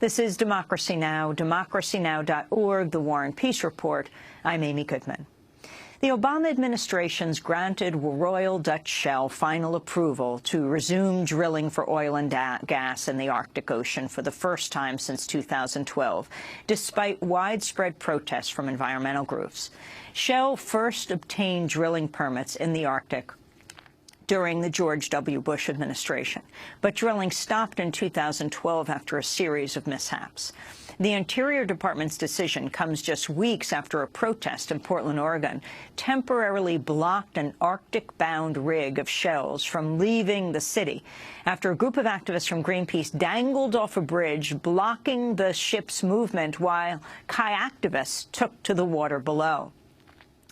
This is Democracy Now!, democracynow.org, The War and Peace Report. I'm Amy Goodman. The Obama administration's granted Royal Dutch Shell final approval to resume drilling for oil and gas in the Arctic Ocean for the first time since 2012, despite widespread protests from environmental groups. Shell first obtained drilling permits in the Arctic during the George W. Bush administration, but drilling stopped in 2012 after a series of mishaps. The Interior Department's decision comes just weeks after a protest in Portland, Oregon, temporarily blocked an Arctic-bound rig of Shell's from leaving the city after a group of activists from Greenpeace dangled off a bridge, blocking the ship's movement while kayaktivists took to the water below.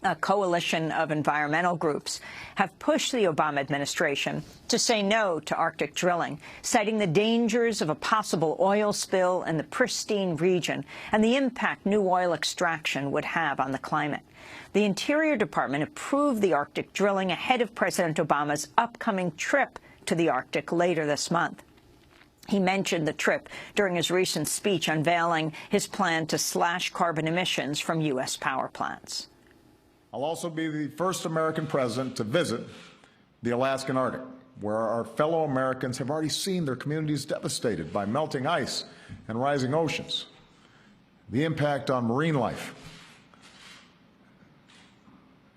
A coalition of environmental groups have pushed the Obama administration to say no to Arctic drilling, citing the dangers of a possible oil spill in the pristine region and the impact new oil extraction would have on the climate. The Interior Department approved the Arctic drilling ahead of President Obama's upcoming trip to the Arctic later this month. He mentioned the trip during his recent speech unveiling his plan to slash carbon emissions from U.S. power plants. I'll also be the first American president to visit the Alaskan Arctic, where our fellow Americans have already seen their communities devastated by melting ice and rising oceans, the impact on marine life.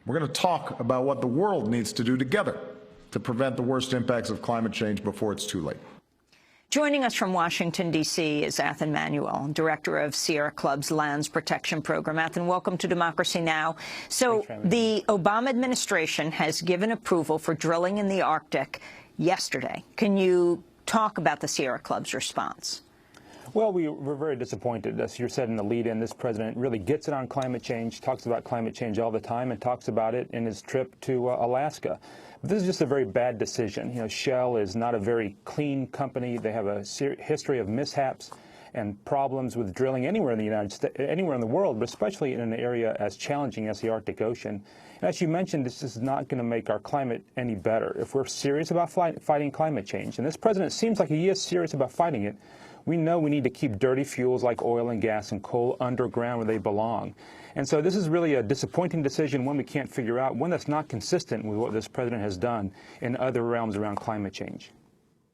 We're going to talk about what the world needs to do together to prevent the worst impacts of climate change before it's too late. Joining us from Washington, D.C. is Athan Manuel, director of Sierra Club's Lands Protection Program. Athan, welcome to Democracy Now! So the Obama administration has given approval for drilling in the Arctic yesterday. Can you talk about the Sierra Club's response? Well, we're very disappointed. As you said in the lead-in, this president really gets it on climate change, talks about climate change all the time, and talks about it in his trip to Alaska. This is just a very bad decision. You know, Shell is not a very clean company. They have a history of mishaps and problems with drilling anywhere in the United States, anywhere in the world, but especially in an area as challenging as the Arctic Ocean. And as you mentioned, this is not going to make our climate any better. If we're serious about fighting climate change, and this president seems like he is serious about fighting it, we know we need to keep dirty fuels like oil and gas and coal underground where they belong. And so this is really a disappointing decision, one we can't figure out, one that's not consistent with what this president has done in other realms around climate change.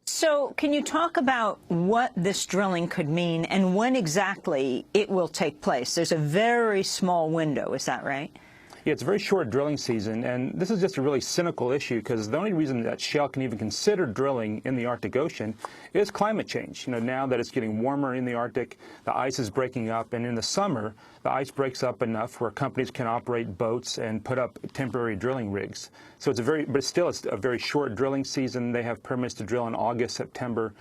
So can you talk about what this drilling could mean and when exactly it will take place? There's a very small window, is that right? Yeah, it's a very short drilling season, and this is just a really cynical issue because the only reason that Shell can even consider drilling in the Arctic Ocean is climate change. You know, now that it's getting warmer in the Arctic, the ice is breaking up, and in the summer, the ice breaks up enough where companies can operate boats and put up temporary drilling rigs. So it's but still it's a very short drilling season. They have permits to drill in August, September.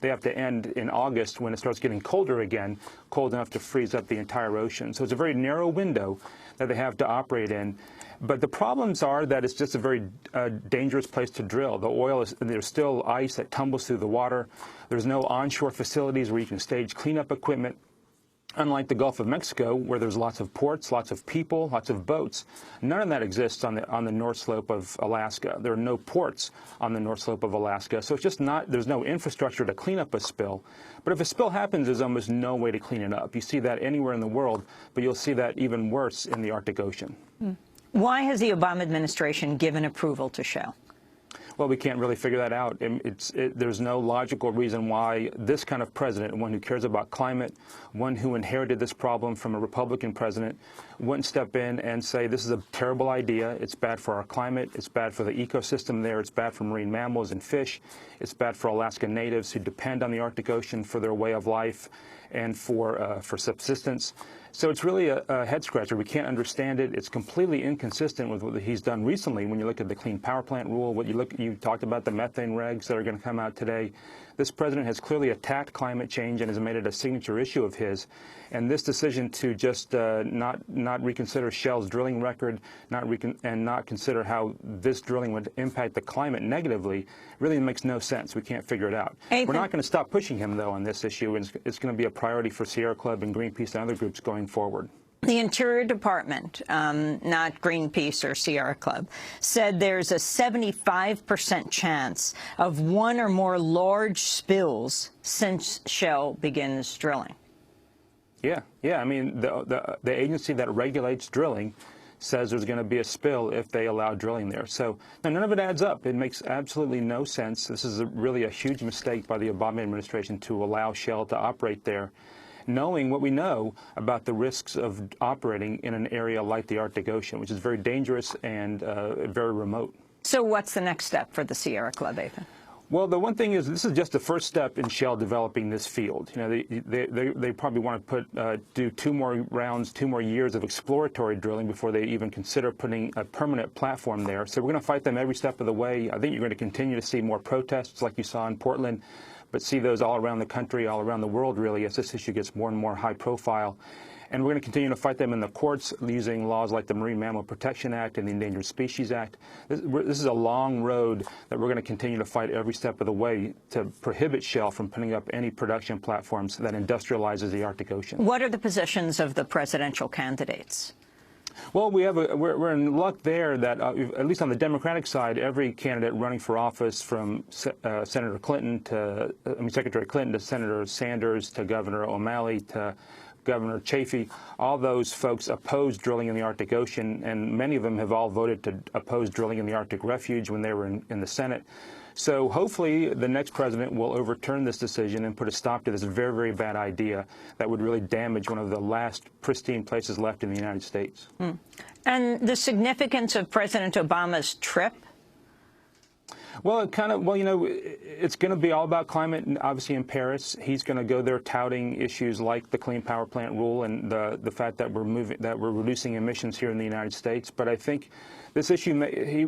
They have to end in August when it starts getting colder again, cold enough to freeze up the entire ocean. So it's a very narrow window that they have to operate in. But the problems are that it's just a very dangerous place to drill. The oil there's still ice that tumbles through the water. There's no onshore facilities where you can stage cleanup equipment. Unlike the Gulf of Mexico, where there's lots of ports, lots of people, lots of boats, none of that exists on the North Slope of Alaska. There are no ports on the North Slope of Alaska, so it's just there's no infrastructure to clean up a spill. But if a spill happens, there's almost no way to clean it up. You see that anywhere in the world, but you'll see that even worse in the Arctic Ocean. Why has the Obama administration given approval to Shell? Well, we can't really figure that out. There's no logical reason why this kind of president, one who cares about climate, one who inherited this problem from a Republican president, wouldn't step in and say this is a terrible idea, it's bad for our climate, it's bad for the ecosystem there, it's bad for marine mammals and fish, it's bad for Alaskan natives who depend on the Arctic Ocean for their way of life and for subsistence. So it's really a head-scratcher. We can't understand it. It's completely inconsistent with what he's done recently. When you look at the Clean Power Plant rule, you talked about the methane regs that are going to come out today. This president has clearly attacked climate change and has made it a signature issue of his. And this decision to just not reconsider Shell's drilling record, and not consider how this drilling would impact the climate negatively, really makes no sense. We can't figure it out. We're not going to stop pushing him, though, on this issue, and it's going to be a priority for Sierra Club and Greenpeace and other groups going forward. The Interior Department, not Greenpeace or Sierra Club, said there's a 75% chance of one or more large spills since Shell begins drilling. Yeah. I mean, the agency that regulates drilling says there's going to be a spill if they allow drilling there. So none of it adds up. It makes absolutely no sense. This is really a huge mistake by the Obama administration to allow Shell to operate there, knowing what we know about the risks of operating in an area like the Arctic Ocean, which is very dangerous and very remote. So what's the next step for the Sierra Club, Ethan? Well, the one thing is this is just the first step in Shell developing this field. You know, they probably want to do 2 more rounds, 2 more years of exploratory drilling before they even consider putting a permanent platform there. So we're going to fight them every step of the way. I think you're going to continue to see more protests like you saw in Portland, but see those all around the country, all around the world, really, as this issue gets more and more high profile. And we're going to continue to fight them in the courts using laws like the Marine Mammal Protection Act and the Endangered Species Act. This is a long road that we're going to continue to fight every step of the way to prohibit Shell from putting up any production platforms that industrializes the Arctic Ocean. What are the positions of the presidential candidates? Well, we're in luck there that, at least on the Democratic side, every candidate running for office, from Senator Clinton to, Secretary Clinton to Senator Sanders to Governor O'Malley to Governor Chafee, all those folks oppose drilling in the Arctic Ocean, and many of them have all voted to oppose drilling in the Arctic Refuge when they were in the Senate. So hopefully the next president will overturn this decision and put a stop to this very, very bad idea that would really damage one of the last pristine places left in the United States. And the significance of President Obama's trip? Well, you know, it's going to be all about climate, and obviously in Paris. He's going to go there touting issues like the Clean Power Plant rule and the fact that we're reducing emissions here in the United States. But I think this issue,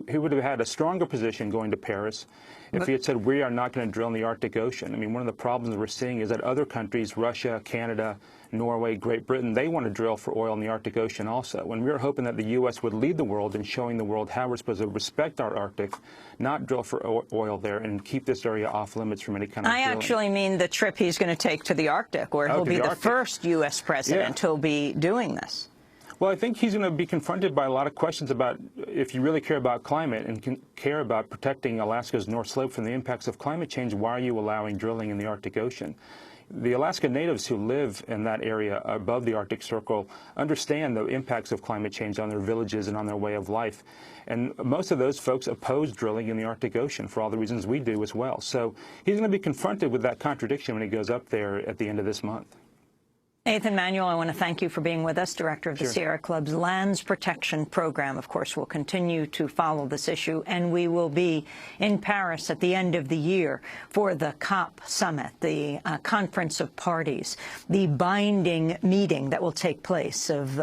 he would have had a stronger position going to Paris if he had said, we are not going to drill in the Arctic Ocean. I mean, one of the problems we're seeing is that other countries, Russia, Canada, Norway, Great Britain, they want to drill for oil in the Arctic Ocean also. And we were hoping that the U.S. would lead the world in showing the world how we're supposed to respect our Arctic, not drill for oil there, and keep this area off limits from any kind of drilling. I actually mean the trip he's going to take to the Arctic, where he'll be the first U.S. president who'll be doing this. Well, I think he's going to be confronted by a lot of questions about if you really care about climate and care about protecting Alaska's North Slope from the impacts of climate change, why are you allowing drilling in the Arctic Ocean? The Alaska Natives who live in that area above the Arctic Circle understand the impacts of climate change on their villages and on their way of life. And most of those folks oppose drilling in the Arctic Ocean for all the reasons we do as well. So he's going to be confronted with that contradiction when he goes up there at the end of this month. Ethan Manuel, I want to thank you for being with us, Director of the Sierra Club's Lands Protection Program. Of course, we'll continue to follow this issue, and we will be in Paris at the end of the year for the COP summit, the Conference of Parties, the binding meeting that will take place of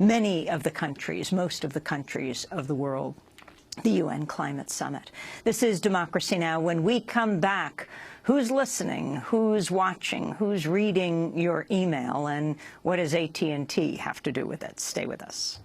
many of the countries, most of the countries of the world, the UN Climate Summit. This is Democracy Now! When we come back, who's listening, who's watching, who's reading your email, and what does AT&T have to do with it? Stay with us.